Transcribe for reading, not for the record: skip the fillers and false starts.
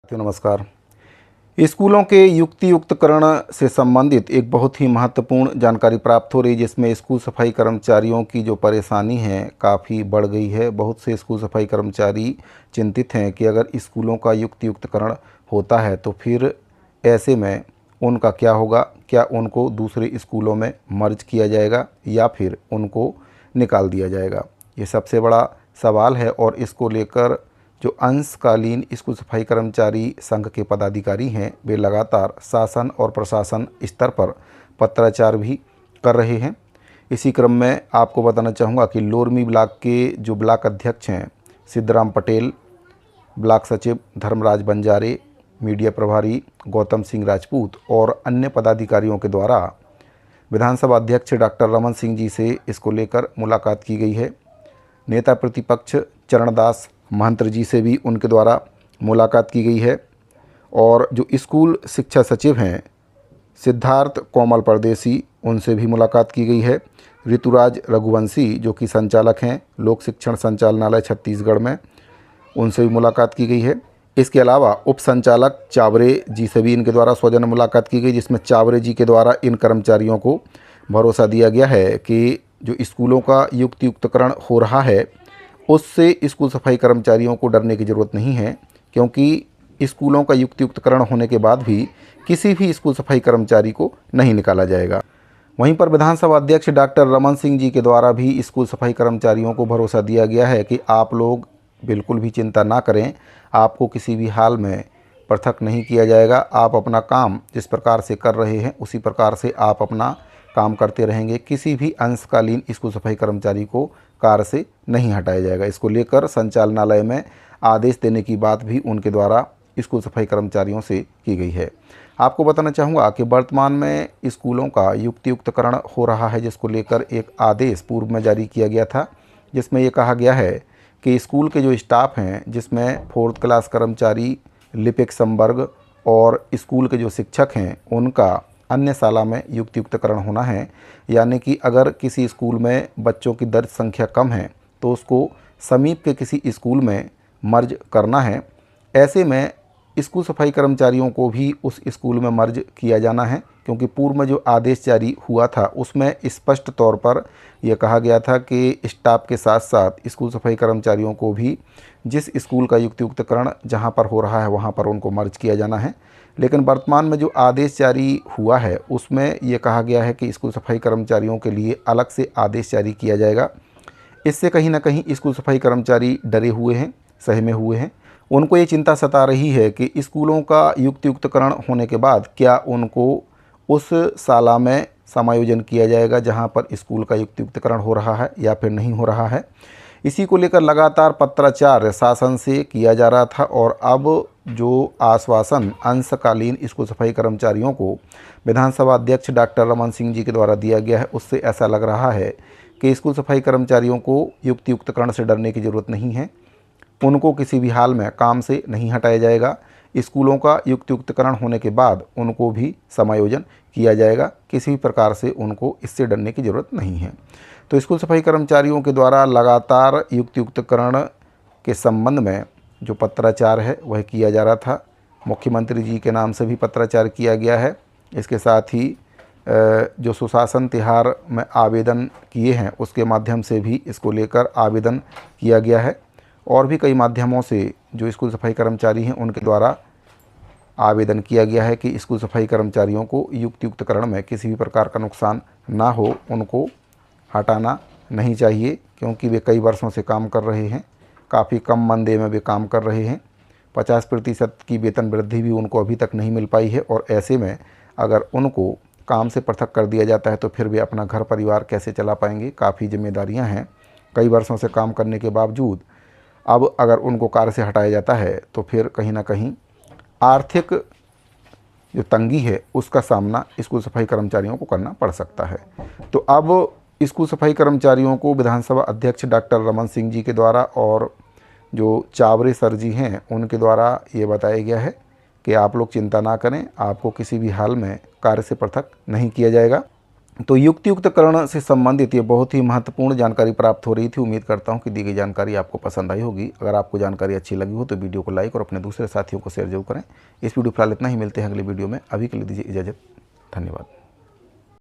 नमस्कार। स्कूलों के युक्तियुक्तकरण से संबंधित एक बहुत ही महत्वपूर्ण जानकारी प्राप्त हो रही है, जिसमें स्कूल सफाई कर्मचारियों की जो परेशानी है काफ़ी बढ़ गई है। बहुत से स्कूल सफाई कर्मचारी चिंतित हैं कि अगर स्कूलों का युक्तियुक्तकरण होता है तो फिर ऐसे में उनका क्या होगा। क्या उनको दूसरे स्कूलों में मर्ज किया जाएगा या फिर उनको निकाल दिया जाएगा। ये सबसे बड़ा सवाल है और इसको लेकर जो अंशकालीन स्कूल सफाई कर्मचारी संघ के पदाधिकारी हैं वे लगातार शासन और प्रशासन स्तर पर पत्राचार भी कर रहे हैं। इसी क्रम में आपको बताना चाहूँगा कि लोरमी ब्लॉक के जो ब्लॉक अध्यक्ष हैं सिद्धराम पटेल, ब्लॉक सचिव धर्मराज बंजारे, मीडिया प्रभारी गौतम सिंह राजपूत और अन्य पदाधिकारियों के द्वारा विधानसभा अध्यक्ष डॉक्टर रमन सिंह जी से इसको लेकर मुलाकात की गई है। नेता प्रतिपक्ष चरणदास महंत जी से भी उनके द्वारा मुलाकात की गई है और जो स्कूल शिक्षा सचिव हैं सिद्धार्थ कोमल परदेसी उनसे भी मुलाकात की गई है। ऋतुराज रघुवंशी जो कि संचालक हैं लोक शिक्षण संचालनालय छत्तीसगढ़ में, उनसे भी मुलाकात की गई है। इसके अलावा उप संचालक चावरे जी से भी इनके द्वारा सौजन्य मुलाकात की गई, जिसमें चावरे जी के द्वारा इन कर्मचारियों को भरोसा दिया गया है कि जो स्कूलों का युक्तियुक्तकरण हो रहा है उससे स्कूल सफाई कर्मचारियों को डरने की ज़रूरत नहीं है, क्योंकि स्कूलों का युक्तियुक्तकरण होने के बाद भी किसी भी स्कूल सफाई कर्मचारी को नहीं निकाला जाएगा। वहीं पर विधानसभा अध्यक्ष डॉक्टर रमन सिंह जी के द्वारा भी स्कूल सफाई कर्मचारियों को भरोसा दिया गया है कि आप लोग बिल्कुल भी चिंता ना करें, आपको किसी भी हाल में पृथक नहीं किया जाएगा। आप अपना काम जिस प्रकार से कर रहे हैं उसी प्रकार से आप अपना काम करते रहेंगे। किसी भी अंशकालीन स्कूल सफाई कर्मचारी को कार्य से नहीं हटाया जाएगा। इसको लेकर संचालनालय में आदेश देने की बात भी उनके द्वारा स्कूल सफाई कर्मचारियों से की गई है। आपको बताना चाहूँगा कि वर्तमान में स्कूलों का युक्तियुक्तकरण हो रहा है, जिसको लेकर एक आदेश पूर्व में जारी किया गया था, जिसमें ये कहा गया है कि स्कूल के जो स्टाफ हैं जिसमें 4th क्लास कर्मचारी, लिपिक संवर्ग और स्कूल के जो शिक्षक हैं उनका अन्य शाला में युक्तियुक्तकरण होना है। यानी कि अगर किसी स्कूल में बच्चों की दर्ज संख्या कम है तो उसको समीप के किसी स्कूल में मर्ज करना है। ऐसे में स्कूल सफाई कर्मचारियों को भी उस स्कूल में मर्ज किया जाना है, क्योंकि पूर्व में जो आदेश जारी हुआ था उसमें स्पष्ट तौर पर यह कहा गया था कि स्टाफ के साथ साथ स्कूल सफाई कर्मचारियों को भी जिस स्कूल का युक्तियुक्तकरण जहां पर हो रहा है वहां पर उनको मर्ज किया जाना है। लेकिन वर्तमान में जो आदेश जारी हुआ है उसमें यह कहा गया है कि स्कूल सफाई कर्मचारियों के लिए अलग से आदेश जारी किया जाएगा। इससे कहीं ना कहीं स्कूल सफाई कर्मचारी डरे हुए हैं, सहमे हुए हैं। उनको ये चिंता सता रही है कि स्कूलों का युक्तियुक्तकरण होने के बाद क्या उनको उस शाला में समायोजन किया जाएगा जहां पर स्कूल का युक्तियुक्तकरण हो रहा है या फिर नहीं हो रहा है। इसी को लेकर लगातार पत्राचार शासन से किया जा रहा था और अब जो आश्वासन अंशकालीन स्कूल सफाई कर्मचारियों को विधानसभा अध्यक्ष डॉक्टर रमन सिंह जी के द्वारा दिया गया है, उससे ऐसा लग रहा है कि स्कूल सफाई कर्मचारियों को युक्तियुक्तकरण से डरने की ज़रूरत नहीं है। उनको किसी भी हाल में काम से नहीं हटाया जाएगा। स्कूलों का युक्तियुक्तकरण होने के बाद उनको भी समायोजन किया जाएगा। किसी भी प्रकार से उनको इससे डरने की ज़रूरत नहीं है। तो स्कूल सफाई कर्मचारियों के द्वारा लगातार युक्तियुक्तकरण के संबंध में जो पत्राचार है वह किया जा रहा था। मुख्यमंत्री जी के नाम से भी पत्राचार किया गया है। इसके साथ ही जो सुशासन तिहार में आवेदन किए हैं उसके माध्यम से भी इसको लेकर आवेदन किया गया है और भी कई माध्यमों से जो स्कूल सफाई कर्मचारी हैं उनके द्वारा आवेदन किया गया है कि स्कूल सफाई कर्मचारियों को युक्तियुक्तकरण में किसी भी प्रकार का नुकसान ना हो, उनको हटाना नहीं चाहिए, क्योंकि वे कई वर्षों से काम कर रहे हैं। काफ़ी कम मानदेय में वे काम कर रहे हैं। 50% की वेतन वृद्धि भी उनको अभी तक नहीं मिल पाई है और ऐसे में अगर उनको काम से पृथक कर दिया जाता है तो फिर वे अपना घर परिवार कैसे चला पाएंगे। काफ़ी जिम्मेदारियां हैं। कई वर्षों से काम करने के बावजूद अब अगर उनको कार्य से हटाया जाता है तो फिर कहीं ना कहीं आर्थिक जो तंगी है उसका सामना स्कूल सफाई कर्मचारियों को करना पड़ सकता है। तो अब स्कूल सफाई कर्मचारियों को विधानसभा अध्यक्ष डॉक्टर रमन सिंह जी के द्वारा और जो चावरे सर जी हैं उनके द्वारा ये बताया गया है कि आप लोग चिंता ना करें, आपको किसी भी हाल में कार्य से पृथक नहीं किया जाएगा। तो युक्तियुक्तकरण से संबंधित ये बहुत ही महत्वपूर्ण जानकारी प्राप्त हो रही थी। उम्मीद करता हूँ कि दी गई जानकारी आपको पसंद आई होगी। अगर आपको जानकारी अच्छी लगी हो तो वीडियो को लाइक और अपने दूसरे साथियों को शेयर जरूर करें। इस वीडियो फिलहाल इतना ही, मिलते हैं अगली वीडियो में। अभी के लिए दीजिए इजाज़त। धन्यवाद।